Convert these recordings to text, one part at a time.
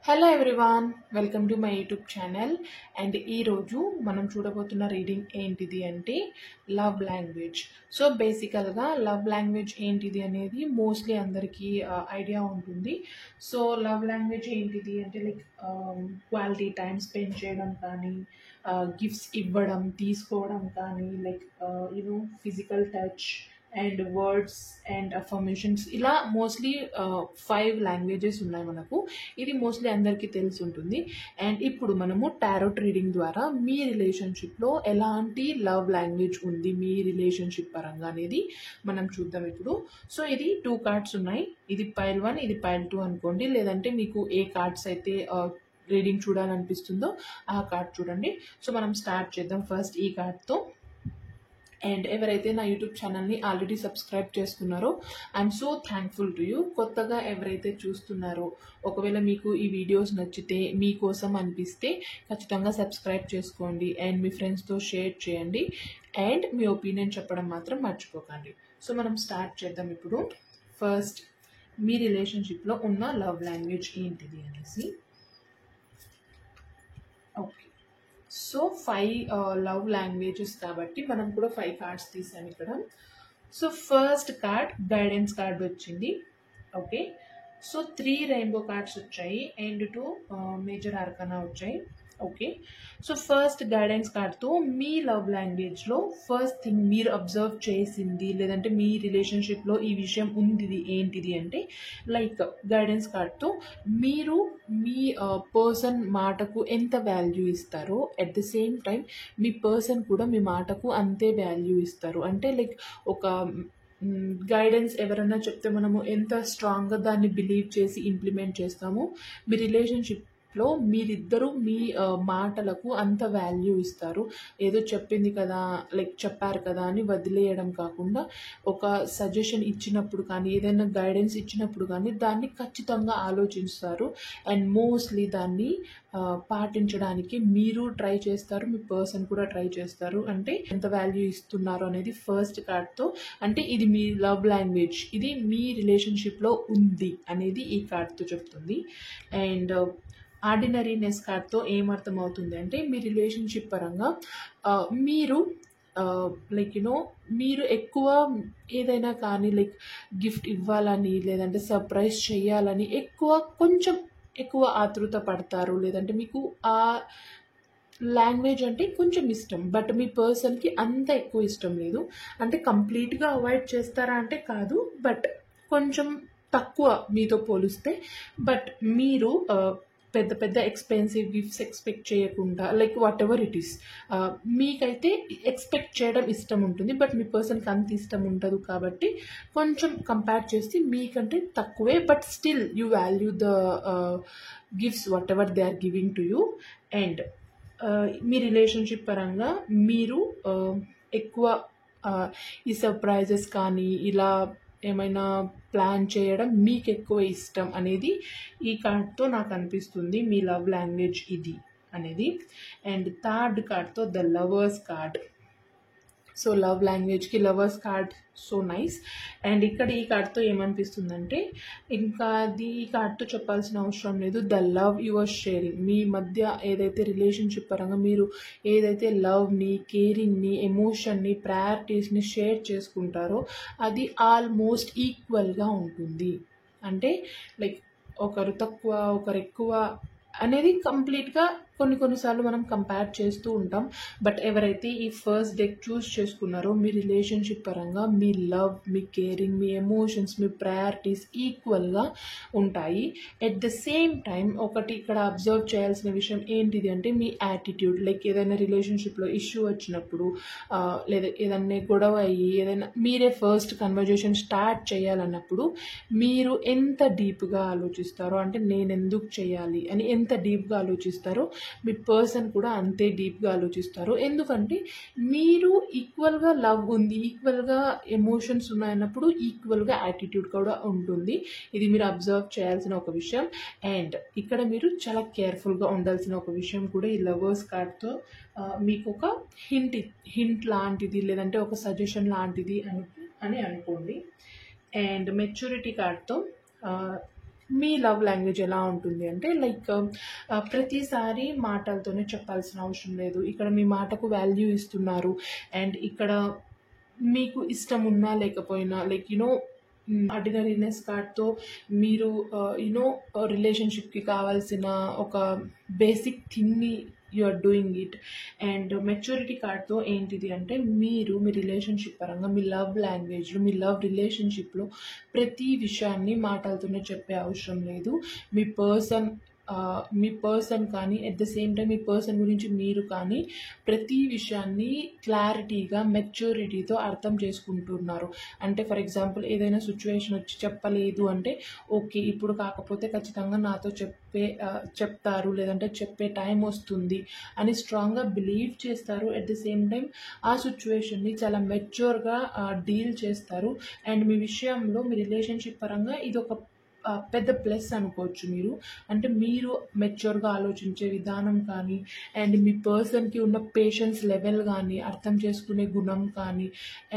Hello everyone, welcome to my YouTube channel. And ఈరోజు మనం చూడబోతున్న reading ఏంటిది అంటే లవ్ లాంగ్వేజ్. సో బేసికల్గా లవ్ లాంగ్వేజ్ ఏంటిది అనేది మోస్ట్లీ అందరికీ ఐడియా ఉంటుంది. సో లవ్ లాంగ్వేజ్ ఏంటిది అంటే లైక్ క్వాలిటీ టైం స్పెండ్ చేయడం కానీ, గిఫ్ట్స్ ఇవ్వడం తీసుకోవడం కానీ, like physical touch and words and affirmations, ఇలా మోస్ట్లీ 5 లాంగ్వేజెస్ ఉన్నాయి మనకు. ఇది మోస్ట్లీ అందరికీ తెలిసి ఉంటుంది. అండ్ ఇప్పుడు మనము టారోట్ రీడింగ్ ద్వారా మీ రిలేషన్షిప్లో ఎలాంటి లవ్ లాంగ్వేజ్ ఉంది మీ రిలేషన్షిప్ పరంగా అనేది మనం చూద్దాం ఇప్పుడు. సో ఇది 2 కార్డ్స్ ఉన్నాయి. ఇది పైల్ 1, ఇది పైల్ 2 అనుకోండి. లేదంటే మీకు ఏ కార్డ్స్ అయితే రీడింగ్ చూడాలనిపిస్తుందో ఆ కార్డ్ చూడండి. సో మనం స్టార్ట్ చేద్దాం ఫస్ట్ ఈ కార్డ్తో. అండ్ ఎవరైతే నా యూట్యూబ్ ఛానల్ని ఆల్రెడీ సబ్స్క్రైబ్ చేసుకున్నారో I'm so thankful to you. కొత్తగా ఎవరైతే చూస్తున్నారో, ఒకవేళ మీకు ఈ వీడియోస్ నచ్చితే, మీకోసం అనిపిస్తే ఖచ్చితంగా సబ్స్క్రైబ్ చేసుకోండి అండ్ మీ ఫ్రెండ్స్తో షేర్ చేయండి అండ్ మీ ఒపీనియన్ చెప్పడం మాత్రం మర్చిపోకండి. సో మనం స్టార్ట్ చేద్దాం ఇప్పుడు. ఫస్ట్, మీ రిలేషన్షిప్లో ఉన్న లవ్ లాంగ్వేజ్ ఏంటిది అనేసి. ఓకే, సో 5 లవ్ లాంగ్వేజెస్ కాబట్టి మనం కూడా 5 కార్డ్స్ తీసాం ఇక్కడ. So first card guidance card వచ్చింది. ఓకే, సో 3 రెయిన్బో కార్డ్స్ వచ్చాయి అండ్ 2 మేజర్ ఆర్కానా వచ్చాయి. ఓకే, సో ఫస్ట్ గైడెన్స్ కార్డ్తో మీ లవ్ లాంగ్వేజ్లో ఫస్ట్ థింగ్ మీరు అబ్జర్వ్ చేసింది, లేదంటే మీ రిలేషన్షిప్లో ఈ విషయం ఉంది ఏంటిది అంటే, లైక్ గైడెన్స్ కార్డ్తో మీరు మీ పర్సన్ మాటకు ఎంత వాల్యూ ఇస్తారో, at the same time me person కూడా మీ మాటకు అంతే వాల్యూ ఇస్తారు. అంటే లైక్ ఒక గైడెన్స్ ఎవరైనా చెప్తే మనము ఎంత స్ట్రాంగ్గా దాన్ని బిలీవ్ చేసి ఇంప్లిమెంట్ చేస్తామో, మీ రిలేషన్షిప్లో మీరిద్దరూ మీ మాటలకు అంత వాల్యూ ఇస్తారు. ఏదో చెప్పింది కదా, లైక్ చెప్పారు కదా అని వదిలేయడం కాకుండా, ఒక సజెషన్ ఇచ్చినప్పుడు కానీ, ఏదైనా గైడెన్స్ ఇచ్చినప్పుడు కానీ దాన్ని ఖచ్చితంగా ఆలోచిస్తారు అండ్ మోస్ట్లీ దాన్ని పాటించడానికి మీరు ట్రై చేస్తారు, మీ పర్సన్ కూడా ట్రై చేస్తారు. అంటే ఎంత వాల్యూ ఇస్తున్నారు అనేది ఫస్ట్ కార్డ్తో, అంటే ఇది మీ లవ్ లాంగ్వేజ్, ఇది మీ రిలేషన్షిప్లో ఉంది అనేది ఈ కార్డ్తో చెప్తుంది. అండ్ ఆర్డినరీనెస్ కార్డ్తో ఏమర్థం అవుతుంది అంటే, మీ రిలేషన్షిప్ పరంగా మీరు లైక్ మీరు ఎక్కువ ఏదైనా కానీ లైక్ గిఫ్ట్ ఇవ్వాలని, లేదంటే సర్ప్రైజ్ చేయాలని కొంచెం ఎక్కువ ఆతృత పడతారు. లేదంటే మీకు ఆ లాంగ్వేజ్ అంటే కొంచెం ఇష్టం, బట్ మీ పర్సన్కి అంత ఎక్కువ ఇష్టం లేదు. అంటే కంప్లీట్గా అవాయిడ్ చేస్తారా అంటే కాదు, బట్ కొంచెం తక్కువ మీతో పోలిస్తే. బట్ మీరు పెద్ద పెద్ద ఎక్స్పెన్సివ్ గిఫ్ట్స్ ఎక్స్పెక్ట్ చేయకుండా, like what ever it is, మీకైతే ఎక్స్పెక్ట్ చేయడం ఇష్టం ఉంటుంది, బట్ మీ పర్సన్కి అంత ఇష్టం ఉండదు. కాబట్టి కొంచెం కంపేర్ చేస్తే మీకంటే తక్కువే, but still you value the gifts whatever they are giving to you. And మీ రిలేషన్షిప్ పరంగా మీరు ఎక్కువ ఈ సర్ప్రైజెస్ కానీ, ఇలా ఏమైనా ప్లాన్ చేయడం మీకు ఎక్కువ ఇష్టం అనేది ఈ కార్డ్తో నాకు అనిపిస్తుంది. మీ లవ్ లాంగ్వేజ్ ఇది అనేది. అండ్ థర్డ్ కార్డ్తో the lovers card. So love లాంగ్వేజ్కి lovers card so nice. And ఇక్కడ ఈ కార్డ్తో ఏమనిపిస్తుందంటే, ఇంకా ఈ కార్డ్తో చెప్పాల్సిన అవసరం లేదు. The love you are sharing, మీ మధ్య ఏదైతే రిలేషన్షిప్ పరంగా మీరు ఏదైతే లవ్ని, కేరింగ్ని, ఎమోషన్ని, ప్రయారిటీస్ని షేర్ చేసుకుంటారో అది ఆల్మోస్ట్ ఈక్వల్గా ఉంటుంది. అంటే లైక్ ఒకరు తక్కువ ఒకరు ఎక్కువ అనేది కంప్లీట్గా కొన్నిసార్లు మనం కంపేర్ చేస్తూ ఉంటాం. బట్ ఎవరైతే ఈ ఫస్ట్ డెక్ చూస్ చేసుకున్నారో, మీ రిలేషన్షిప్ పరంగా మీ లవ్, మీ కేరింగ్, మీ ఎమోషన్స్, మీ ప్రయారిటీస్ ఈక్వల్గా ఉంటాయి. ఎట్ ద సేమ్ టైం ఒకటి ఇక్కడ అబ్జర్వ్ చేయాల్సిన విషయం ఏంటిది అంటే, మీ యాటిట్యూడ్. లైక్ ఏదైనా రిలేషన్షిప్లో ఇష్యూ వచ్చినప్పుడు, లేదా ఏదైనా గొడవ అయ్యి ఏదైనా మీరే ఫస్ట్ కన్వర్జేషన్ స్టార్ట్ చేయాలన్నప్పుడు మీరు ఎంత డీప్గా ఆలోచిస్తారో, అంటే నేను ఎందుకు చేయాలి అని ఎంత డీప్గా ఆలోచిస్తారో, మీ పర్సన్ కూడా అంతే డీప్గా ఆలోచిస్తారు. ఎందుకంటే మీరు ఈక్వల్గా లవ్ ఉంది, ఈక్వల్గా ఎమోషన్స్ ఉన్నాయన్నప్పుడు ఈక్వల్గా యాటిట్యూడ్ కూడా ఉంటుంది. ఇది మీరు అబ్జర్వ్ చేయాల్సిన ఒక విషయం. అండ్ ఇక్కడ మీరు చాలా కేర్ఫుల్గా ఉండాల్సిన ఒక విషయం కూడా ఈ లవర్స్ కార్డ్తో మీకు ఒక హింట్ లాంటిది, లేదంటే ఒక సజెషన్ లాంటిది అని అనుకోండి. అండ్ మెచ్యూరిటీ కార్డ్తో మీ లవ్ లాంగ్వేజ్ ఎలా ఉంటుంది అంటే లైక్ ప్రతిసారి మాటలతోనే చెప్పాల్సిన అవసరం లేదు. ఇక్కడ మీ మాటకు వాల్యూ ఇస్తున్నారు. అండ్ ఇక్కడ మీకు ఇష్టం ఉన్నా లేకపోయినా లైక్ ఆర్డినరీనెస్ కార్డ్తో మీరు రిలేషన్షిప్కి కావాల్సిన ఒక బేసిక్ థింగ్ని you are doing it. And maturity కార్డ్తో ఏంటిది అంటే మీరు మీ రిలేషన్షిప్ పరంగా మీ లవ్ లాంగ్వేజ్లో మీ లవ్ రిలేషన్షిప్లో ప్రతి విషయాన్ని మాటలతోనే చెప్పే అవసరం లేదు. మీ పర్సన్ కానీ at the same time me person గురించి మీరు కానీ ప్రతి విషయాన్ని క్లారిటీగా మెచ్యూరిటీతో అర్థం చేసుకుంటున్నారు. అంటే ఫర్ ఎగ్జాంపుల్ ఏదైనా సిచ్యువేషన్ వచ్చి చెప్పలేదు అంటే ఓకే ఇప్పుడు కాకపోతే ఖచ్చితంగా నాతో చెప్తారు లేదంటే చెప్పే టైం వస్తుంది అని స్ట్రాంగ్గా బిలీవ్ చేస్తారు. అట్ ద సేమ్ టైం ఆ సిచ్యువేషన్ని చాలా మెచ్యూర్గా డీల్ చేస్తారు. అండ్ మీ విషయంలో మీ రిలేషన్షిప్ పరంగా ఇది ఒక పెద్ద ప్లస్ అనుకోవచ్చు మీరు. అంటే మీరు మెచ్యూర్గా ఆలోచించే విధానం కానీ అండ్ మీ పర్సన్కి ఉన్న పేషెన్స్ లెవెల్ కానీ అర్థం చేసుకునే గుణం కానీ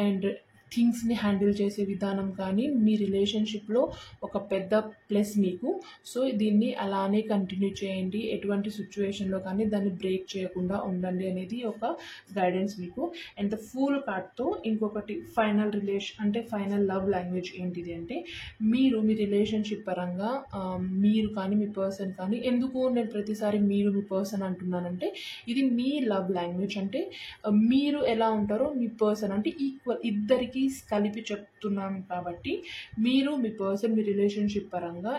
అండ్ థింగ్స్ని హ్యాండిల్ చేసే విధానం కానీ మీ రిలేషన్షిప్లో ఒక పెద్ద ప్లస్ మీకు. సో దీన్ని అలానే కంటిన్యూ చేయండి. ఎటువంటి సిచ్యువేషన్లో కానీ దాన్ని బ్రేక్ చేయకుండా ఉండండి అనేది ఒక గైడెన్స్ మీకు. అండ్ ద ఫూల్ కార్డ్తో ఇంకొకటి ఫైనల్ లవ్ లాంగ్వేజ్ ఏంటిది అంటే మీరు మీ రిలేషన్షిప్ పరంగా మీరు కానీ మీ పర్సన్ కానీ ఎందుకు నేను ప్రతిసారి మీరు మీ పర్సన్ అంటున్నానంటే ఇది మీ లవ్ లాంగ్వేజ్. అంటే మీరు ఎలా ఉంటారో మీ పర్సన్ అంటే ఈక్వల్ ఇద్దరికి కలిపి చెప్తున్నాం కాబట్టి మీరు మీ పర్సన్ మీ రిలేషన్షిప్ పరంగా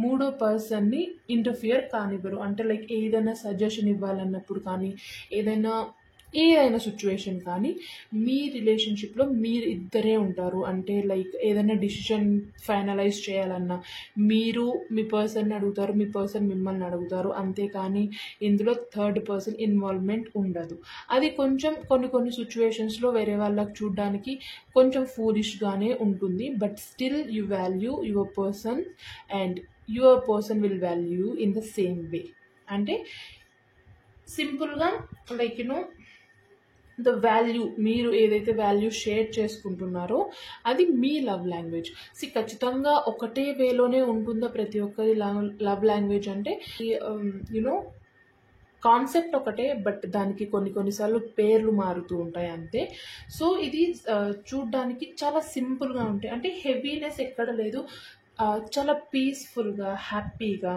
మూడో పర్సన్ని ఇంటర్ఫియర్ కానివ్వరు. అంటే లైక్ ఏదైనా సజెషన్ ఇవ్వాలన్నప్పుడు కానీ ఏదైనా సిచ్యువేషన్ కానీ మీ రిలేషన్షిప్లో మీరు ఇద్దరే ఉంటారు. అంటే లైక్ ఏదైనా డిసిషన్ ఫైనలైజ్ చేయాలన్నా మీరు మీ పర్సన్ని అడుగుతారు, మీ పర్సన్ మిమ్మల్ని అడుగుతారు. అంతేకాని ఇందులో థర్డ్ పర్సన్ ఇన్వాల్వ్మెంట్ ఉండదు. అది కొంచెం కొన్ని సిచ్యువేషన్స్లో వేరే వాళ్ళకి చూడడానికి కొంచెం ఫూలిష్గానే ఉంటుంది. But still you value your person and your person will value in the same way. అంటే సింపుల్గా లైక్ ద వాల్యూ మీరు ఏదైతే వాల్యూ షేర్ చేసుకుంటున్నారో అది మీ లవ్ లాంగ్వేజ్. ఖచ్చితంగా ఒకటే వేలోనే ఉంటుందా ప్రతి ఒక్కరి లవ్ లాంగ్వేజ్ అంటే కాన్సెప్ట్ ఒకటే బట్ దానికి కొన్నిసార్లు పేర్లు మారుతూ ఉంటాయి అంతే. సో ఇది చూడ్డానికి చాలా సింపుల్గా ఉంటాయి. అంటే హెవీనెస్ ఎక్కడ లేదు, చాలా పీస్ఫుల్గా హ్యాపీగా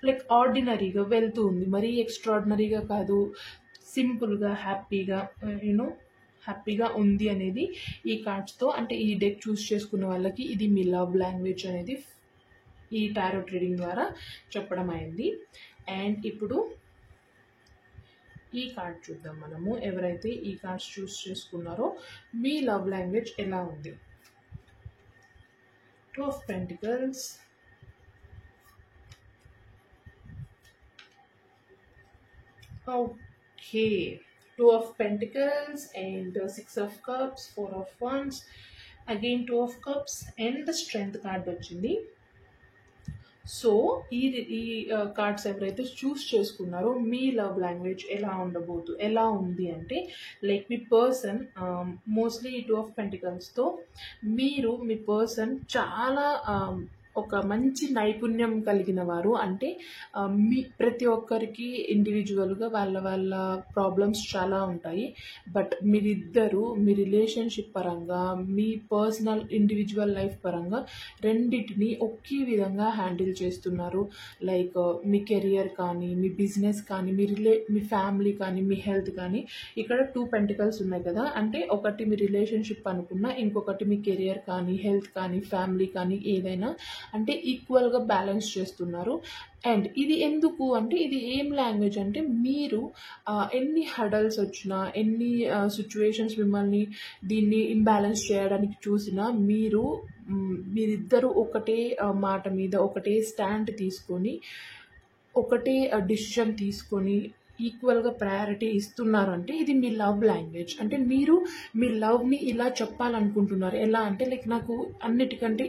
లైక్ ఆర్డినరీగా వెళ్తూ ఉంది. మరీ ఎక్స్ట్రాడినరీగా కాదు, సింపుల్గా హ్యాపీగా ఉంది అనేది ఈ కార్డ్స్తో. అంటే ఈ డెక్ చూస్ చేసుకున్న వాళ్ళకి ఇది మీ లవ్ లాంగ్వేజ్ అనేది ఈ టారో ట్రీడింగ్ ద్వారా చెప్పడం అయింది. అండ్ ఇప్పుడు ఈ కార్డ్ చూద్దాం మనము. ఎవరైతే ఈ కార్డ్స్ చూస్ చేసుకున్నారో మీ లవ్ లాంగ్వేజ్ ఎలా ఉంది. 2 of Pentacles, okay, 2 of Pentacles and 6 of Cups, 4 of Wands, again 2 of Cups and the Strength card వచ్చింది. సో ఈ కార్డ్స్ ఎవరైతే చూస్ చేసుకున్నారో మీ లవ్ లాంగ్వేజ్ ఎలా ఉంది అంటే లైక్ మీ పర్సన్ మోస్ట్లీ ఈ 2 of Pentaclesతో మీరు మీ పర్సన్ చాలా ఒక మంచి నైపుణ్యం కలిగిన వారు. అంటే మీ ప్రతి ఒక్కరికి ఇండివిజువల్గా వాళ్ళ ప్రాబ్లమ్స్ చాలా ఉంటాయి. బట్ మీరిద్దరూ మీ రిలేషన్షిప్ పరంగా మీ పర్సనల్ ఇండివిజువల్ లైఫ్ పరంగా రెండింటిని ఒకే విధంగా హ్యాండిల్ చేస్తున్నారు. లైక్ మీ కెరియర్ కానీ మీ బిజినెస్ కానీ మీ ఫ్యామిలీ కానీ మీ హెల్త్ కానీ. ఇక్కడ 2 Pentacles ఉన్నాయి కదా, అంటే ఒకటి మీ రిలేషన్షిప్ అనుకున్నా ఇంకొకటి మీ కెరియర్ కానీ హెల్త్ కానీ ఫ్యామిలీ కానీ ఏదైనా అంటే ఈక్వల్గా బ్యాలెన్స్ చేస్తున్నారు. అండ్ ఇది ఎందుకు అంటే ఇది ఏం లాంగ్వేజ్ అంటే మీరు ఎన్ని హడల్స్ వచ్చినా ఎన్ని సిచ్యువేషన్స్ మిమ్మల్ని దీన్ని ఇంబ్యాలెన్స్ చేయడానికి చూసినా మీరిద్దరూ ఒకటే మాట మీద ఒకటే స్టాండ్ తీసుకొని ఒకటే డిసిషన్ తీసుకొని ఈక్వల్గా ప్రయారిటీ ఇస్తున్నారు. అంటే ఇది మీ లవ్ లాంగ్వేజ్. అంటే మీరు మీ లవ్ని ఇలా చెప్పాలనుకుంటున్నారు. ఎలా అంటే లైక్ నాకు అన్నిటికంటే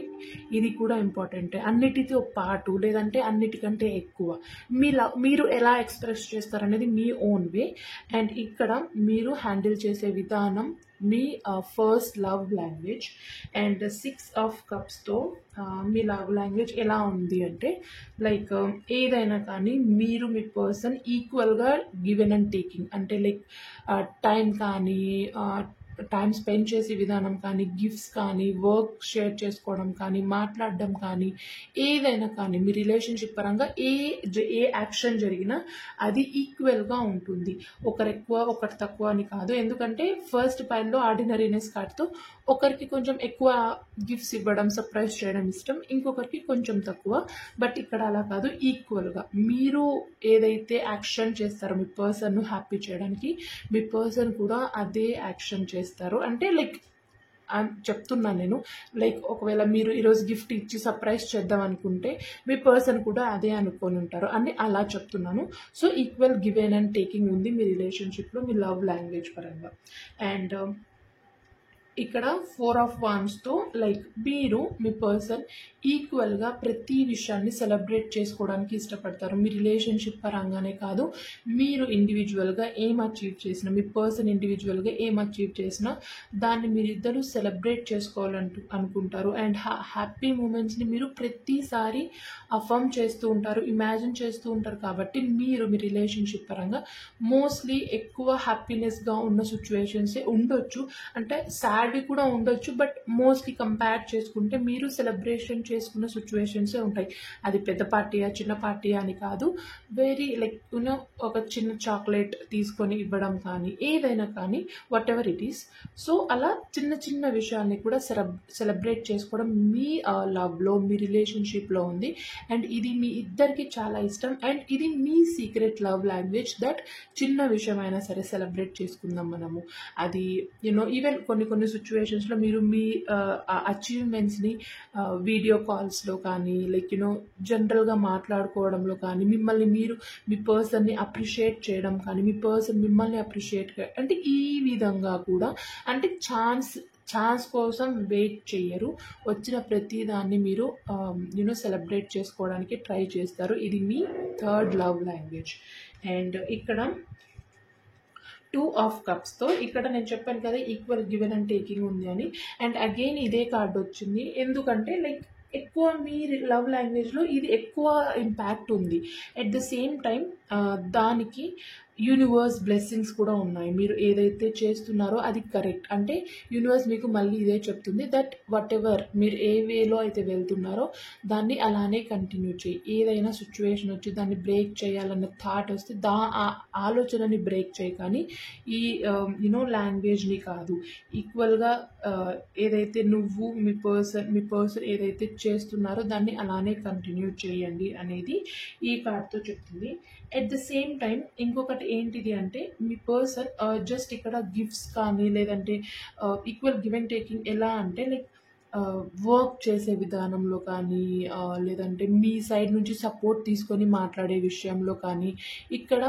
ఇది కూడా ఇంపార్టెంట్, అన్నిటితో పాటు లేదంటే అన్నిటికంటే ఎక్కువ మీరు ఎలా ఎక్స్ప్రెస్ చేస్తారనేది మీ ఓన్ వే. అండ్ ఇక్కడ మీరు హ్యాండిల్ చేసే విధానం మీ first love language. And 6 of Cups-తో మీ లవ్ లాంగ్వేజ్ ఎలా ఉంది అంటే లైక్ ఏదైనా కానీ మీరు మీ పర్సన్ ఈక్వల్గా గివెన్ అండ్ టేకింగ్, అంటే లైక్ టైం కానీ టైం స్పెండ్ చేసే విధానం కానీ, గిఫ్ట్స్ కానీ, వర్క్ షేర్ చేసుకోవడం కానీ, మాట్లాడడం కానీ, ఏదైనా కానీ మీ రిలేషన్షిప్ పరంగా ఏ యాక్షన్ జరిగినా అది ఈక్వల్గా ఉంటుంది. ఒకరు ఎక్కువ ఒకరు తక్కువ అని కాదు. ఎందుకంటే ఫస్ట్ పైల్లో ఆర్డినరీనెస్ కార్డ్తో ఒకరికి కొంచెం ఎక్కువ గిఫ్ట్స్ ఇవ్వడం, సర్ప్రైజ్ చేయడం ఇష్టం, ఇంకొకరికి కొంచెం తక్కువ. బట్ ఇక్కడ అలా కాదు, ఈక్వల్గా మీరు ఏదైతే యాక్షన్ చేస్తారో మీ పర్సన్ను హ్యాపీ చేయడానికి, మీ పర్సన్ కూడా అదే యాక్షన్ చేస్తారు. అంటే లైక్ చెప్తున్నాను నేను, లైక్ ఒకవేళ మీరు ఈరోజు గిఫ్ట్ ఇచ్చి సర్ప్రైజ్ చేద్దాం అనుకుంటే మీ పర్సన్ కూడా అదే అనుకొని ఉంటారు అని అలా చెప్తున్నాను. So equal given and taking ఉంది మీ రిలేషన్షిప్లో మీ లవ్ లాంగ్వేజ్ పరంగా. అండ్ ఇక్కడ 4 of Wands-తో లైక్ మీరు మీ పర్సన్ ఈక్వల్గా ప్రతి విషయాన్ని సెలబ్రేట్ చేసుకోవడానికి ఇష్టపడతారు. మీ రిలేషన్షిప్ పరంగానే కాదు, మీరు ఇండివిజువల్గా ఏం అచీవ్ చేసినా, మీ పర్సన్ ఇండివిజువల్గా ఏం అచీవ్ చేసినా దాన్ని మీరిద్దరూ సెలబ్రేట్ అనుకుంటారు. అండ్ హ్యాపీ మూమెంట్స్ని మీరు ప్రతిసారి అఫర్మ్ చేస్తూ ఉంటారు, ఇమాజిన్ చేస్తూ ఉంటారు. కాబట్టి మీరు మీ రిలేషన్షిప్ పరంగా మోస్ట్లీ ఎక్కువ హ్యాపీనెస్గా ఉన్న సిచ్యువేషన్సే ఉండొచ్చు, అంటే సాడ్ కూడా ఉండొచ్చు. బట్ మోస్ట్లీ కంపేర్ చేసుకుంటే మీరు సెలబ్రేషన్ చేసుకున్న సిచ్యువేషన్సే ఉంటాయి. అది పెద్ద పార్టీయా చిన్న పార్టీయా అని కాదు, వెరీ లైక్ యూనో ఒక చిన్న చాక్లెట్ తీసుకొని ఇవ్వడం కానీ, ఏదైనా కానీ, what ever it is. So అలా చిన్న చిన్న విషయాల్ని కూడా సెలబ్రేట్ చేసుకోవడం మీ లవ్లో, మీ రిలేషన్షిప్లో ఉంది. అండ్ ఇది మీ ఇద్దరికి చాలా ఇష్టం. అండ్ ఇది మీ సీక్రెట్ లవ్ లాంగ్వేజ్, దట్ చిన్న విషయమైనా సరే సెలబ్రేట్ చేసుకుందాం మనము. అది యూనో ఈవెన్ కొన్ని సిచ్యువేషన్స్లో మీరు మీ అచీవ్మెంట్స్ని వీడియో కాల్స్లో కానీ, లైక్ యూనో జనరల్గా మాట్లాడుకోవడంలో కానీ, మిమ్మల్ని మీరు మీ పర్సన్ని అప్రిషియేట్ చేయడం కానీ, మీ పర్సన్ మిమ్మల్ని అప్రిషియేట్ అంటే ఈ విధంగా కూడా, అంటే ఛాన్స్ కోసం వెయిట్ చేయరు, వచ్చిన ప్రతి దాన్ని మీరు యూనో సెలబ్రేట్ చేసుకోవడానికి ట్రై చేస్తారు. ఇది మీ థర్డ్ లవ్ లాంగ్వేజ్. అండ్ ఇక్కడ 2 of Cups-తో ఇక్కడ నేను చెప్పాను కదా ఈక్వల్ గివెన్ అండ్ టేకింగ్ ఉంది అని. అండ్ అగైన్ ఇదే కార్డ్ వచ్చింది, ఎందుకంటే లైక్ ఎక్కువ మీ లవ్ లాంగ్వేజ్లో ఇది ఎక్కువ ఇంపాక్ట్ ఉంది. ఎట్ ద సేమ్ టైం దానికి యూనివర్స్ బ్లెస్సింగ్స్ కూడా ఉన్నాయి. మీరు ఏదైతే చేస్తున్నారో అది కరెక్ట్, అంటే యూనివర్స్ మీకు మళ్ళీ ఇదే చెప్తుంది దట్ వాట్ ఎవర్ మీరు ఏ వేలో అయితే వెళ్తున్నారో దాన్ని అలానే కంటిన్యూ చేయి. ఏదైనా సిచ్యువేషన్ వచ్చి దాన్ని బ్రేక్ చేయాలన్న థాట్ వస్తే ఆలోచనని బ్రేక్ చేయి, కానీ ఈ యూనో లాంగ్వేజ్ని కాదు. ఈక్వల్గా ఏదైతే నువ్వు మీ పర్సన్ ఏదైతే చేస్తున్నారో దాన్ని అలానే కంటిన్యూ చేయండి అనేది ఈ కార్డ్తో చెప్తుంది. ఎట్ ద సేమ్ టైం ఇంకొకటి ఏంటిది అంటే మీ పర్సన్ జస్ట్ ఇక్కడ గిఫ్ట్స్ కానీ, లేదంటే ఈక్వల్ గివ్ అండ్ టేకింగ్ ఎలా అంటే లైక్ వర్క్ చేసే విధానంలో కానీ, లేదంటే మీ సైడ్ నుంచి సపోర్ట్ తీసుకొని మాట్లాడే విషయంలో కానీ, ఇక్కడ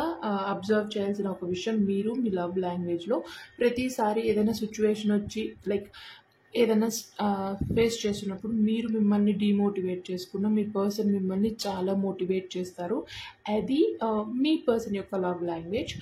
అబ్జర్వ్ చేయాల్సిన ఒక విషయం, మీరు మీ లవ్ లాంగ్వేజ్లో ప్రతిసారి ఏదైనా సిచ్యువేషన్ వచ్చి లైక్ ఏదైనా ఫేస్ చేసినప్పుడు మీరు మిమ్మల్ని డిమోటివేట్ చేసుకున్న మీ పర్సన్ మిమ్మల్ని చాలా మోటివేట్ చేస్తారు. అది మీ పర్సన్ యొక్క లవ్ లాంగ్వేజ్.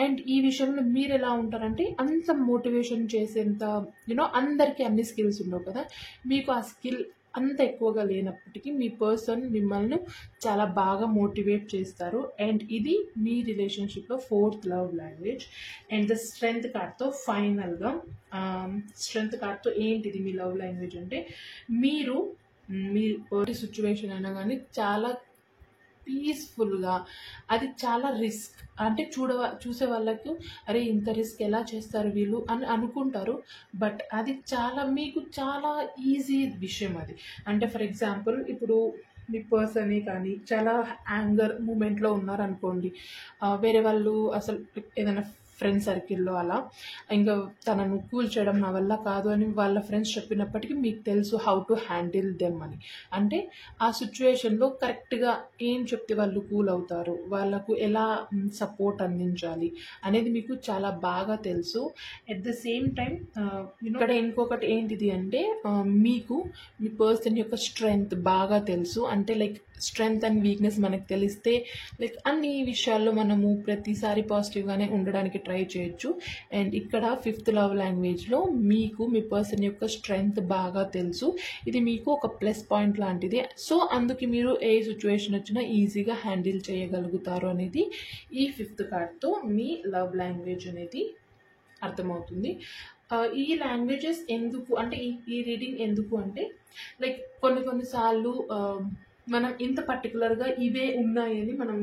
అండ్ ఈ విషయంలో మీరు ఎలా ఉంటారంటే అంత మోటివేషన్ చేసేంత యూనో అందరికీ అన్ని స్కిల్స్ ఉండవు కదా, మీకు ఆ స్కిల్ అంత ఎక్కువగా లేనప్పటికీ మీ పర్సన్ మిమ్మల్ని చాలా బాగా మోటివేట్ చేస్తారు. అండ్ ఇది మీ రిలేషన్షిప్లో 4th love language. And the strength కార్డ్తో ఫైనల్గా స్ట్రెంగ్త్ కార్డ్తో ఏంటిది మీ లవ్ లాంగ్వేజ్ అంటే మీరు మీ సిచ్యువేషన్ అయినా కానీ చాలా పీస్ఫుల్గా, అది చాలా రిస్క్ అంటే చూసే వాళ్ళకు అరే ఇంత రిస్క్ ఎలా చేస్తారు వీళ్ళు అని అనుకుంటారు. బట్ అది మీకు చాలా ఈజీ విషయం అది. అంటే ఫర్ ఎగ్జాంపుల్ ఇప్పుడు మీ పర్సనే కానీ చాలా యాంగర్ మూమెంట్లో ఉన్నారనుకోండి, వేరే వాళ్ళు అసలు ఏదైనా ఫ్రెండ్ సర్కిల్లో అలా ఇంకా తనను కూల్ చేయడం నా వల్ల కాదు అని వాళ్ళ ఫ్రెండ్స్ చెప్పినప్పటికీ మీకు తెలుసు హౌ టు హ్యాండిల్ దెమ్ అని. అంటే ఆ సిచ్యువేషన్లో కరెక్ట్గా ఏం చెప్తే వాళ్ళు కూల్ అవుతారు, వాళ్ళకు ఎలా సపోర్ట్ అందించాలి అనేది మీకు చాలా బాగా తెలుసు. ఎట్ ద సేమ్ టైం ఇక్కడ ఇంకొకటి ఏంటిది అంటే మీకు మీ పర్సన్ యొక్క స్ట్రెంగ్త్ బాగా తెలుసు. అంటే లైక్ స్ట్రెంగ్త్ అండ్ వీక్నెస్ మనకు తెలిస్తే లైక్ అన్ని విషయాల్లో మనము ప్రతిసారి పాజిటివ్గానే ఉండడానికి ట్రై చేయొచ్చు. అండ్ ఇక్కడ 5th లవ్ లాంగ్వేజ్లో మీకు మీ పర్సన్ యొక్క స్ట్రెంగ్త్ బాగా తెలుసు. ఇది మీకు ఒక ప్లస్ పాయింట్ లాంటిది. సో అందుకే మీరు ఏ సిచ్యువేషన్ వచ్చినా ఈజీగా హ్యాండిల్ చేయగలుగుతారు అనేది ఈ 5th కార్డ్తో మీ లవ్ లాంగ్వేజ్ అనేది అర్థమవుతుంది. ఈ లాంగ్వేజెస్ ఎందుకు అంటే ఈ రీడింగ్ ఎందుకు అంటే లైక్ కొన్నిసార్లు మనం ఇంత పర్టికులర్గా ఇవే ఉన్నాయని మనం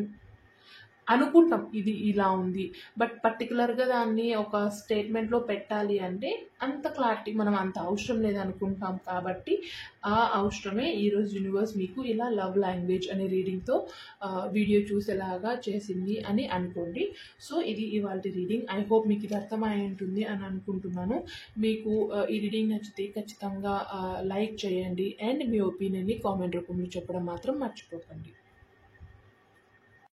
అనుకుంటాం, ఇది ఇలా ఉంది. బట్ పర్టికులర్గా దాన్ని ఒక స్టేట్మెంట్లో పెట్టాలి అంటే అంత క్లారిటీ మనం అంత అవసరం లేదనుకుంటాం. కాబట్టి ఆ అవసరమే ఈరోజు యూనివర్స్ మీకు ఇలా లవ్ లాంగ్వేజ్ అనే రీడింగ్తో వీడియో చూసేలాగా చేసింది అని అనుకోండి. సో ఇది ఇవాళ రీడింగ్. ఐ హోప్ మీకు ఇది అర్థమై ఉంటుంది అని అనుకుంటున్నాను. మీకు ఈ రీడింగ్ నచ్చితే ఖచ్చితంగా లైక్ చేయండి అండ్ మీ ఒపీనియన్ని కామెంట్ రూపంలో చెప్పడం మాత్రం మర్చిపోకండి.